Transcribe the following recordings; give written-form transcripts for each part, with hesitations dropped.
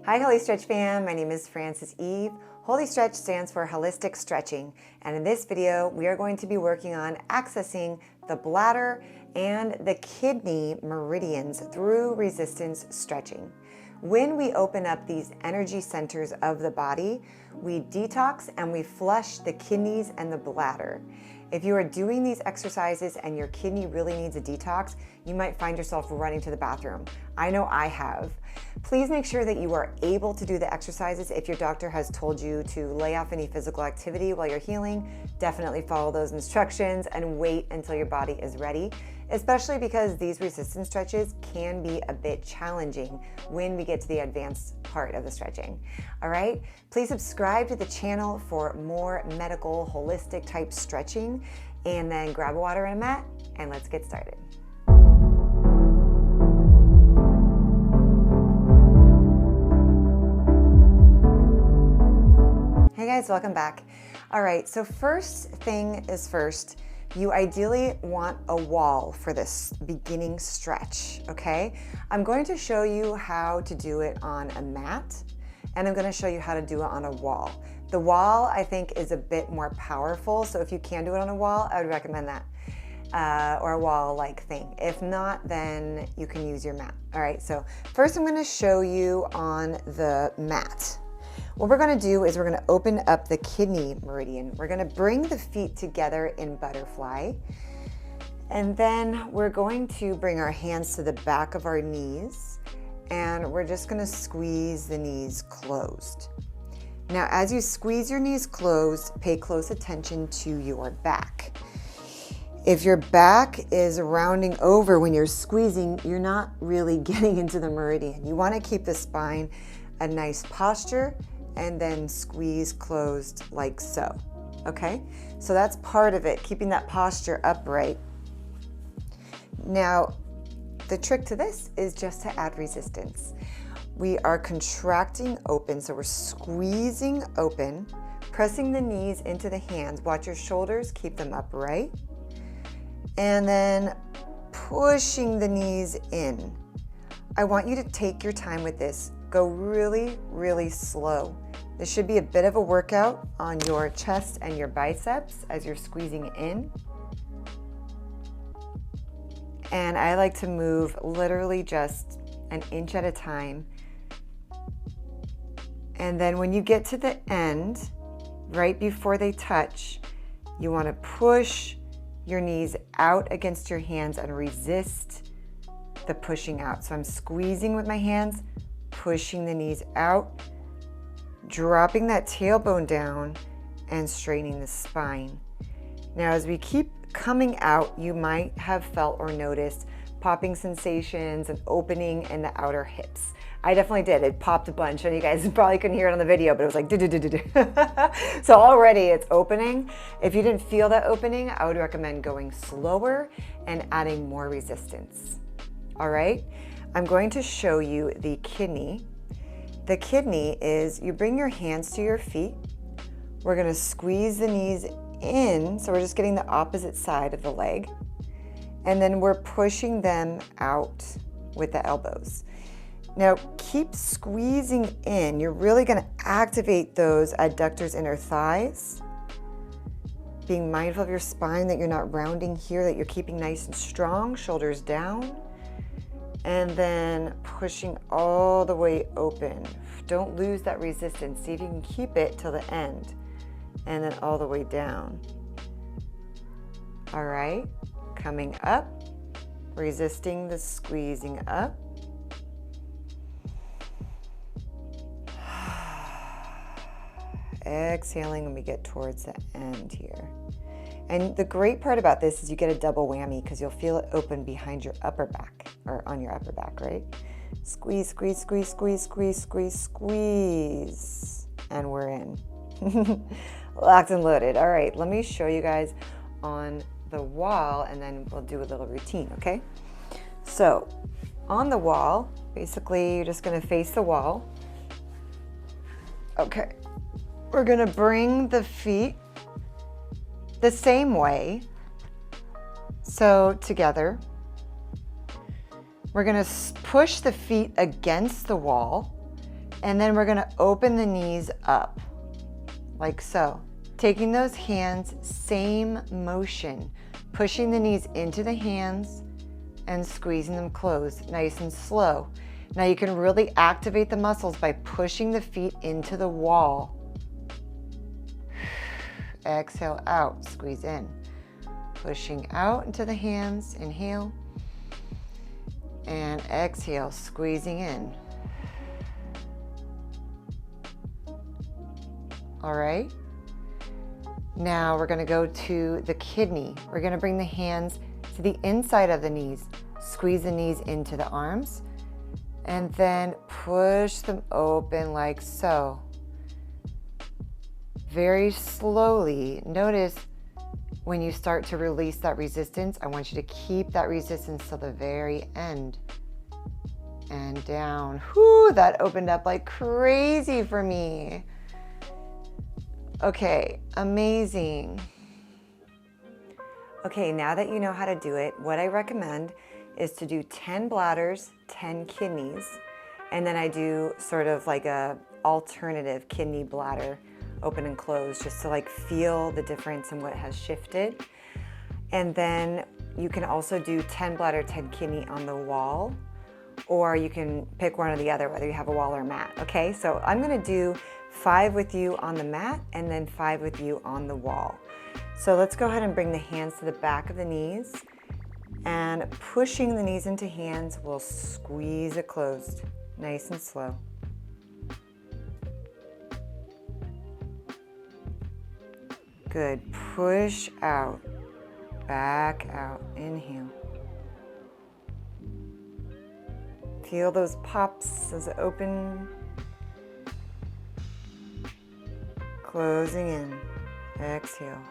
Hi Holistretch fam, my name is Frances Eve. Holistretch stands for holistic stretching, and in this video we are going to be working on accessing the bladder and the kidney meridians through resistance stretching. When we open up these energy centers of the body, we detox and we flush the kidneys and the bladder. If you are doing these exercises and your kidney really needs a detox, you might find yourself running to the bathroom. I know I have. Please make sure that you are able to do the exercises. If your doctor has told you to lay off any physical activity while you're healing, definitely follow those instructions and wait until your body is ready, especially because these resistance stretches can be a bit challenging when we get to the advanced part of the stretching. All right, please subscribe to the channel for more medical, holistic type stretching, and then grab a water and a mat and let's get started. Hey guys, welcome back. All right, so first thing is first, you ideally want a wall for this beginning stretch, okay? I'm going to show you how to do it on a mat, and I'm going to show you how to do it on a wall. The wall, I think, is a bit more powerful, so if you can do it on a wall, I would recommend that, or a wall-like thing. If not, then you can use your mat. All right, so first I'm going to show you on the mat. What we're going to do is we're going to open up the kidney meridian. We're going to bring the feet together in butterfly. And then we're going to bring our hands to the back of our knees. And we're just going to squeeze the knees closed. Now, as you squeeze your knees closed, pay close attention to your back. If your back is rounding over when you're squeezing, you're not really getting into the meridian. You want to keep the spine a nice posture and then squeeze closed like so, okay? So that's part of it, keeping that posture upright. Now, the trick to this is just to add resistance. We are contracting open, so we're squeezing open, pressing the knees into the hands. Watch your shoulders, keep them upright. And then pushing the knees in. I want you to take your time with this. Go really, really slow. This should be a bit of a workout on your chest and your biceps as you're squeezing in. And I like to move literally just an inch at a time. And then when you get to the end, right before they touch, you want to push your knees out against your hands and resist the pushing out. So I'm squeezing with my hands, pushing the knees out, dropping that tailbone down and straightening the spine. Now, as we keep coming out, you might have felt or noticed popping sensations and opening in the outer hips. I definitely did. It popped a bunch, and you guys probably couldn't hear it on the video, but it was like do-do-do-do-do. So already it's opening. If you didn't feel that opening, I would recommend going slower and adding more resistance. All right, I'm going to show you the kidney. The kidney is, you bring your hands to your feet. We're going to squeeze the knees in, so we're just getting the opposite side of the leg. And then we're pushing them out with the elbows. Now keep squeezing in. You're really going to activate those adductors inner thighs. Being mindful of your spine, that you're not rounding here, that you're keeping nice and strong, shoulders down. And then pushing all the way open. Don't lose that resistance. See if you can keep it till the end. And then all the way down. All right, coming up, resisting the squeezing up. Exhaling when we get towards the end here. And the great part about this is you get a double whammy because you'll feel it open behind your upper back, or on your upper back, right? Squeeze, squeeze, squeeze, squeeze, squeeze, squeeze, squeeze. And we're in. Locked and loaded. All right, let me show you guys on the wall and then we'll do a little routine, okay? So on the wall, basically you're just gonna face the wall. Okay, we're gonna bring the feet the same way. So together, we're gonna push the feet against the wall And then we're gonna open the knees up, like so. Taking those hands, same motion, pushing the knees into the hands and squeezing them closed, nice and slow. Now you can really activate the muscles by pushing the feet into the wall. Exhale out, squeeze in. Pushing out into the hands, inhale. And exhale, squeezing in. All right. Now we're gonna go to the kidney. We're gonna bring the hands to the inside of the knees. Squeeze the knees into the arms. And then push them open like so. Very slowly. Notice when you start to release that resistance, I want you to keep that resistance till the very end. And down. Whoo, that opened up like crazy for me. Okay, amazing. Okay, now that you know how to do it, what I recommend is to do 10 bladders, 10 kidneys, and then I do sort of like a alternative kidney bladder, open and close, just to like feel the difference in what has shifted. And then you can also do 10 bladder, 10 kidney on the wall, or you can pick one or the other, whether you have a wall or a mat. Okay, so I'm gonna do 5 with you on the mat and then 5 with you on the wall. So let's go ahead and bring the hands to the back of the knees, and pushing the knees into hands, we'll squeeze it closed, nice and slow. Good, push out, back out, inhale. Feel those pops as it open. Closing in, exhale.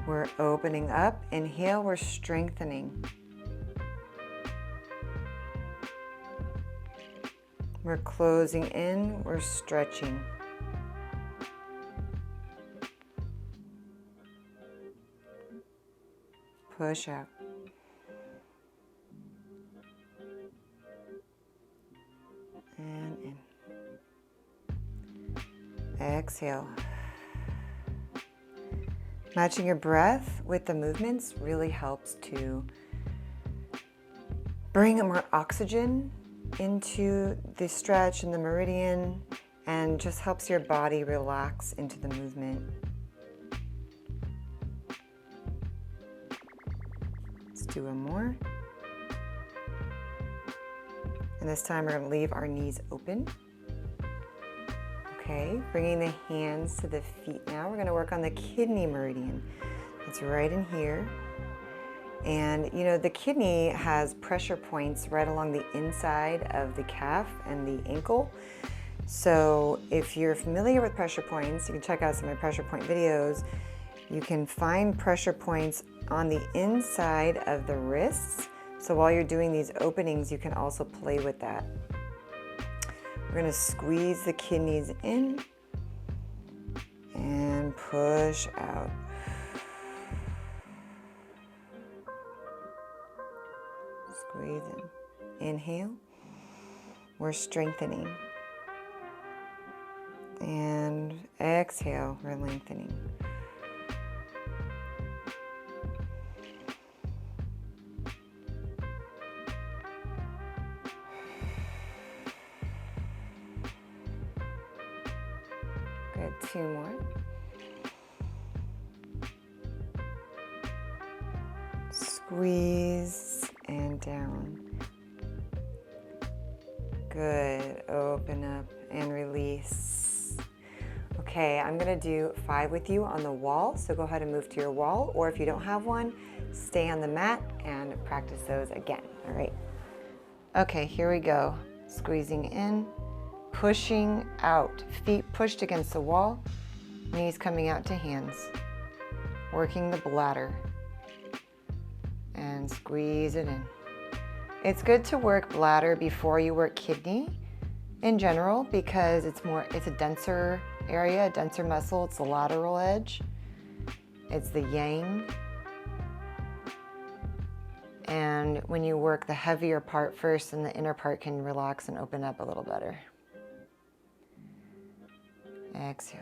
We're opening up, inhale, we're strengthening. We're closing in, we're stretching. Push out. And in. Exhale. Matching your breath with the movements really helps to bring more oxygen into the stretch and the meridian, and just helps your body relax into the movement. Let's do one more. And this time we're going to leave our knees open. Okay, bringing the hands to the feet now. We're going to work on the kidney meridian. It's right in here. And you know, the kidney has pressure points right along the inside of the calf and the ankle. So if you're familiar with pressure points, you can check out some of my pressure point videos. You can find pressure points on the inside of the wrists. So while you're doing these openings, you can also play with that. We're going to squeeze the kidneys in and push out. Squeeze in. Inhale. We're strengthening. And exhale, we're lengthening. Good, 2 more. Squeeze and down. Good, open up and release. Okay, I'm gonna do 5 with you on the wall, so go ahead and move to your wall, or if you don't have one, stay on the mat and practice those again, all right? Okay, here we go. Squeezing in, pushing out, feet pushed against the wall, knees coming out to hands, working the bladder, and squeeze it in. It's good to work bladder before you work kidney in general, because it's a denser area, a denser muscle. It's the lateral edge. It's the yang. And when you work the heavier part first, then the inner part can relax and open up a little better. Exhale.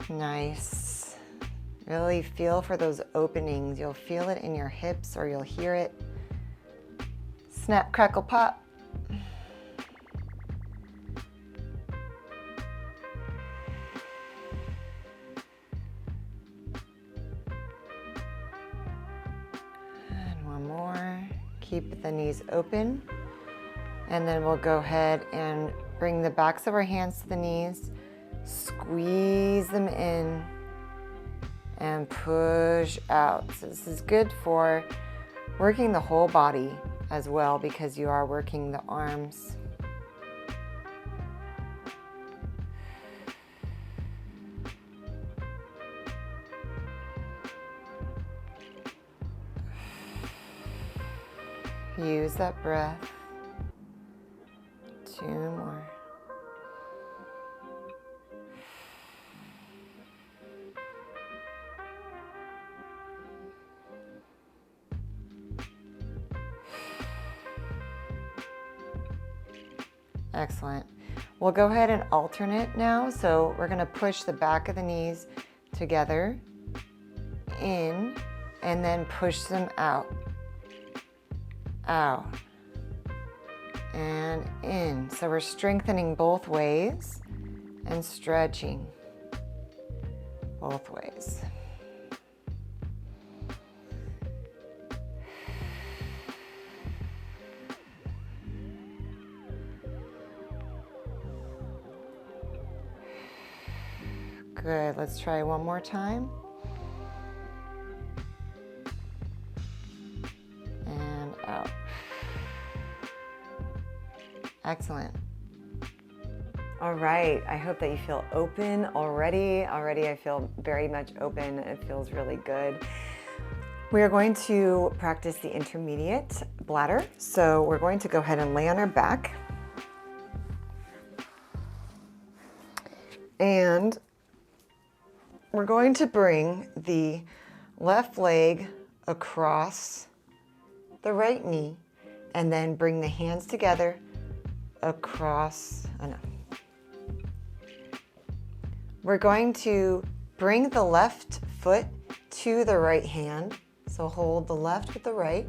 Nice. Really feel for those openings. You'll feel it in your hips or you'll hear it. Snap, crackle, pop. And one more. Keep the knees open. And then we'll go ahead and bring the backs of our hands to the knees. Squeeze them in and push out. So this is good for working the whole body as well because you are working the arms. Use that breath. 2 more. Excellent. We'll go ahead and alternate now. So we're going to push the back of the knees together, in, and then push them out, out, and in. So we're strengthening both ways and stretching both ways. Good, let's try one more time. And out. Excellent. All right, I hope that you feel open already. Already I feel very much open. It feels really good. We are going to practice the intermediate bladder. So we're going to go ahead and lay on our back. And we're going to bring the left leg across the right knee and then bring the hands together across. We're going to bring the left foot to the right hand. So hold the left with the right,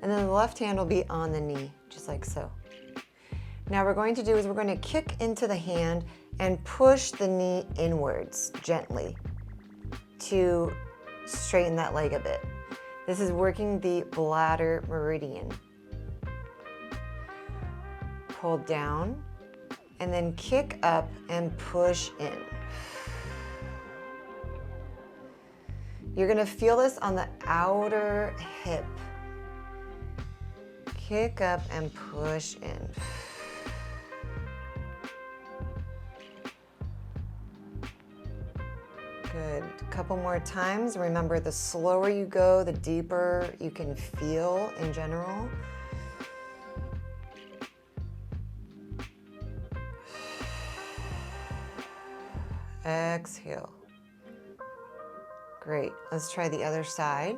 and then the left hand will be on the knee, just like so. Now what we're going to do is we're going to kick into the hand and push the knee inwards gently to straighten that leg a bit. This is working the bladder meridian. Hold down and then kick up and push in. You're going to feel this on the outer hip. Kick up and push in. Good. A couple more times. Remember, the slower you go, the deeper you can feel in general. Exhale. Great. Let's try the other side.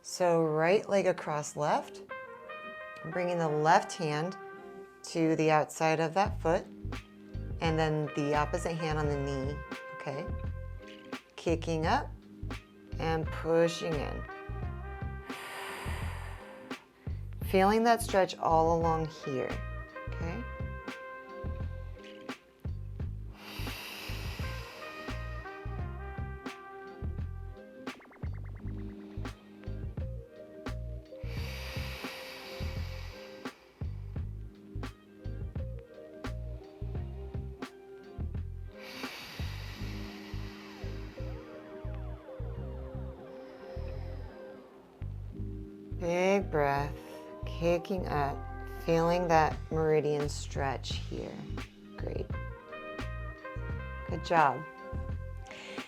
So right leg across left. Bringing the left hand to the outside of that foot. And then the opposite hand on the knee. Okay. Kicking up and pushing in. Feeling that stretch all along here, okay? Big breath, kicking up, feeling that meridian stretch here. Great. Good job.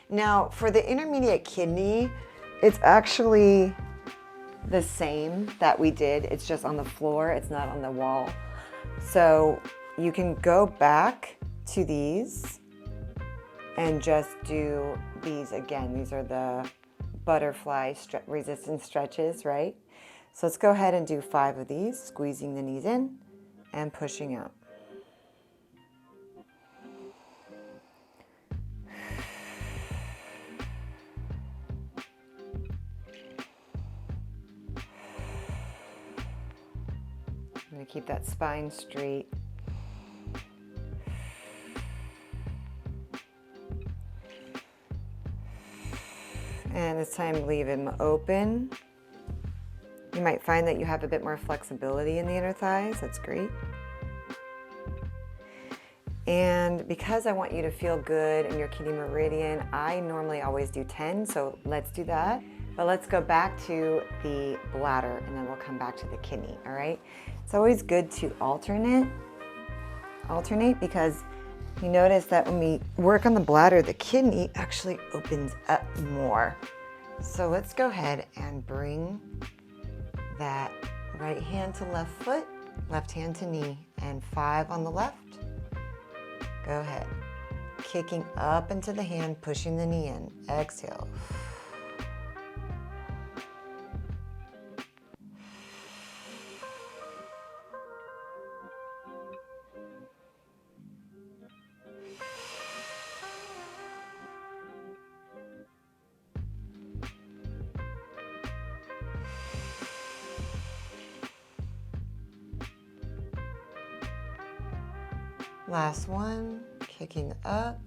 Now, for the intermediate kidney, it's actually the same that we did. It's just on the floor, it's not on the wall. So you can go back to these and just do these again. These are the butterfly resistance stretches, right? So let's go ahead and do 5 of these, squeezing the knees in and pushing out. I'm going to keep that spine straight. And it's time to leave them open. You might find that you have a bit more flexibility in the inner thighs. That's great. And because I want you to feel good in your kidney meridian, I normally always do 10, so let's do that. But let's go back to the bladder and then we'll come back to the kidney, all right? It's always good to alternate because you notice that when we work on the bladder, the kidney actually opens up more. So let's go ahead and bring that right hand to left foot, left hand to knee, and 5 on the left. Go ahead. Kicking up into the hand, pushing the knee in. Exhale. Last one, kicking up,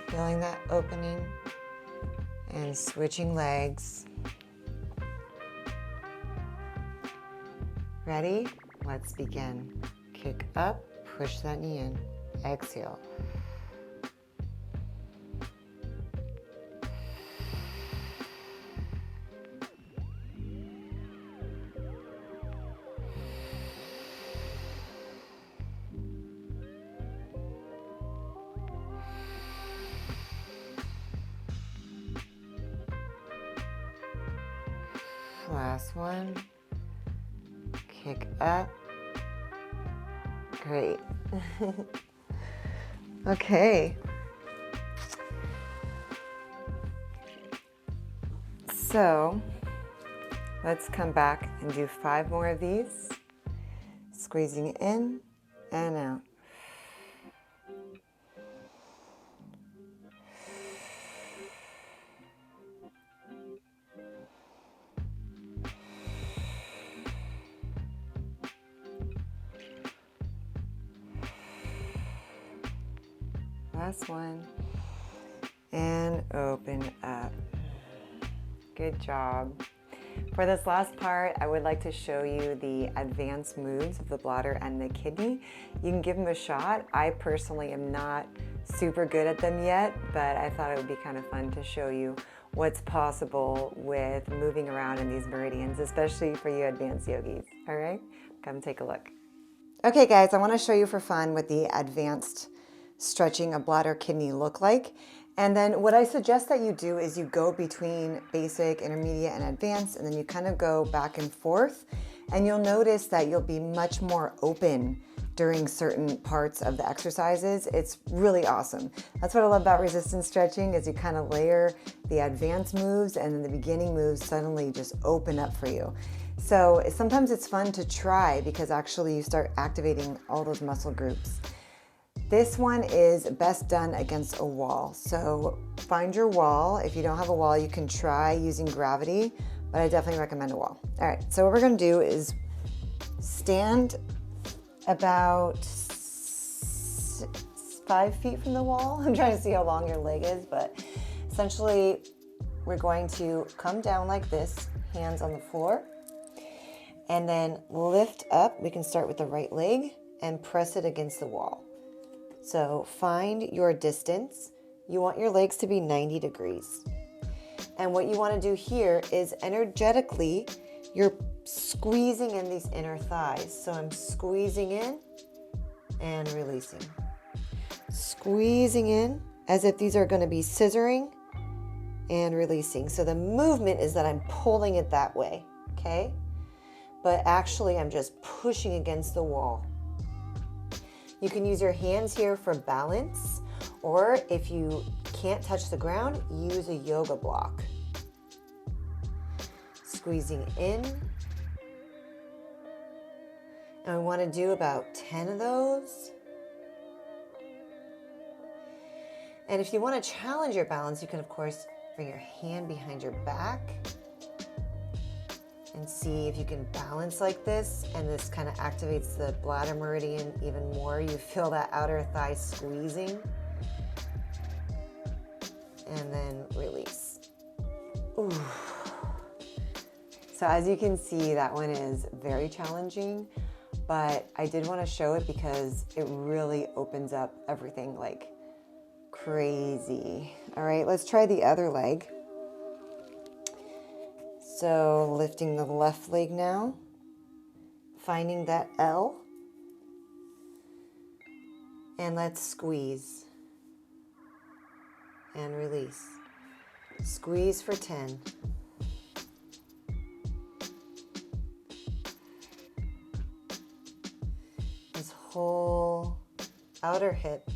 feeling that opening, and switching legs. Ready? Let's begin. Kick up, push that knee in, exhale. Last one, kick up, great. Okay, so let's come back and do 5 more of these, squeezing in and out. Last one, and open up. Good job. For this last part, I would like to show you the advanced moves of the bladder and the kidney. You can give them a shot. I personally am not super good at them yet, but I thought it would be kind of fun to show you what's possible with moving around in these meridians, especially for you advanced yogis. All right, come take a look. Okay guys, I want to show you for fun what the advanced stretching a bladder kidney look like. And then what I suggest that you do is you go between basic, intermediate, and advanced, and then you kind of go back and forth. And you'll notice that you'll be much more open during certain parts of the exercises. It's really awesome. That's what I love about resistance stretching is you kind of layer the advanced moves and then the beginning moves suddenly just open up for you. So sometimes it's fun to try because actually you start activating all those muscle groups. This one is best done against a wall. So find your wall. If you don't have a wall, you can try using gravity, but I definitely recommend a wall. All right, so what we're gonna do is stand about 5 feet from the wall. I'm trying to see how long your leg is, but essentially we're going to come down like this, hands on the floor, and then lift up. We can start with the right leg and press it against the wall. So find your distance. You want your legs to be 90 degrees. And what you want to do here is energetically, you're squeezing in these inner thighs. So I'm squeezing in and releasing. Squeezing in as if these are going to be scissoring and releasing. So the movement is that I'm pulling it that way, okay? But actually I'm just pushing against the wall. You can use your hands here for balance, or if you can't touch the ground, use a yoga block. Squeezing in. And I want to do about 10 of those. And if you want to challenge your balance, you can, of course, bring your hand behind your back and see if you can balance like this. And this kind of activates the bladder meridian even more. You feel that outer thigh squeezing. And then release. Ooh. So as you can see, that one is very challenging. But I did want to show it because it really opens up everything like crazy. All right, let's try the other leg. So lifting the left leg now, finding that L, and let's squeeze and release. Squeeze for 10. This whole outer hip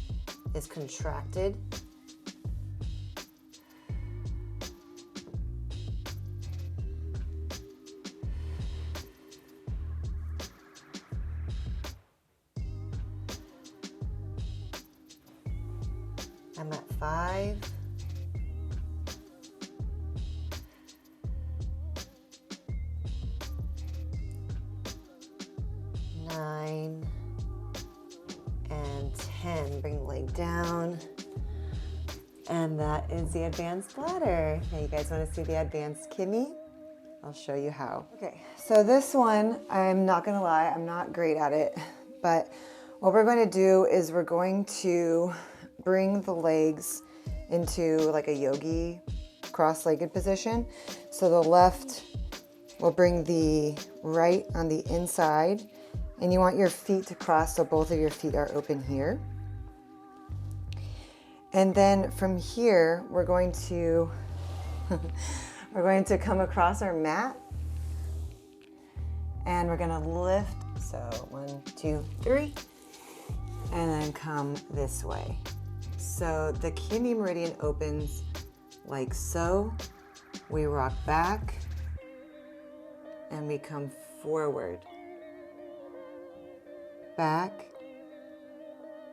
is contracted. I'm at 5. 9 and 10. Bring the leg down. And that is the advanced bladder. Now you guys want to see the advanced kidney? I'll show you how. Okay, so this one, I'm not gonna lie, I'm not great at it, but what we're going to do is we're going to bring the legs into like a yogi cross-legged position. So the left will bring the right on the inside, and you want your feet to cross so both of your feet are open here. And then from here, we're going to come across our mat, and we're gonna lift. So 1, 2, 3, and then come this way. So the kidney meridian opens like so. We rock back, and we come forward, back,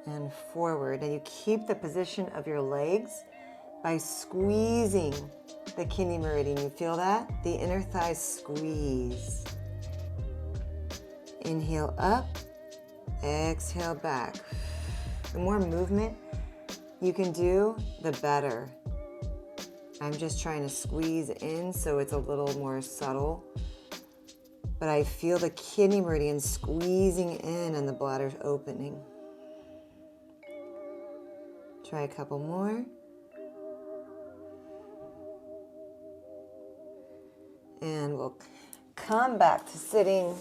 and forward. And you keep the position of your legs by squeezing the kidney meridian. You feel that? The inner thigh squeeze. Inhale up, exhale back. The more movement you can do, the better. I'm just trying to squeeze in so it's a little more subtle. But I feel the kidney meridian squeezing in and the bladder's opening. Try a couple more. And we'll come back to sitting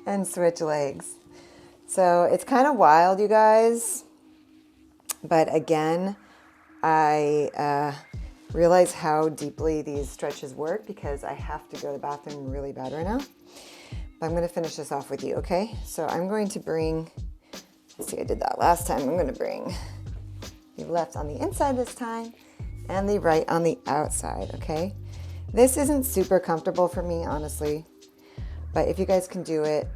and switch legs. So it's kind of wild, you guys. But again, I realize how deeply these stretches work because I have to go to the bathroom really bad right now. But I'm going to finish this off with you, okay? So I'm going to bring, let's see, I did that last time. I'm going to bring the left on the inside this time and the right on the outside, okay? This isn't super comfortable for me, honestly. But if you guys can do it,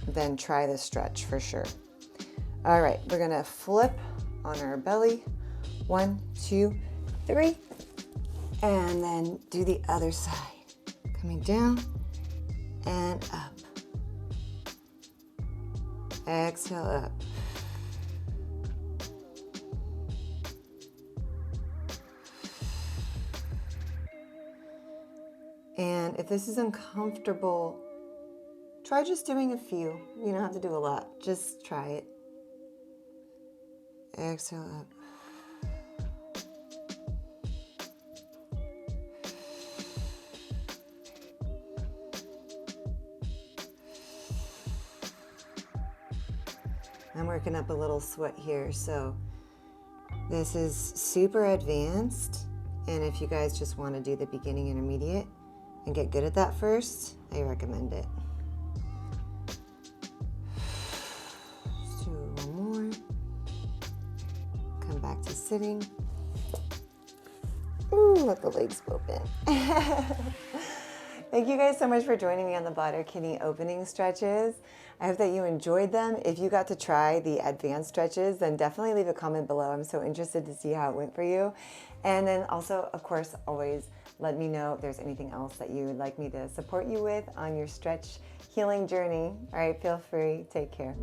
then try this stretch for sure. All right, we're going to flip on our belly. 1, 2, 3. And then do the other side. Coming down and up. Exhale up. And if this is uncomfortable, try just doing a few. You don't have to do a lot. Just try it. Exhale up. I'm working up a little sweat here, so this is super advanced, And if you guys just want to do the beginning intermediate and get good at that first, I recommend it. Let's do one more. Come back to sitting. Ooh, let the legs open. Thank you guys so much for joining me on the bladder kidney opening stretches. I hope that you enjoyed them. If you got to try the advanced stretches, then definitely leave a comment below. I'm so interested to see how it went for you. And then also, of course, always let me know if there's anything else that you would like me to support you with on your stretch healing journey. All right, feel free. Take care.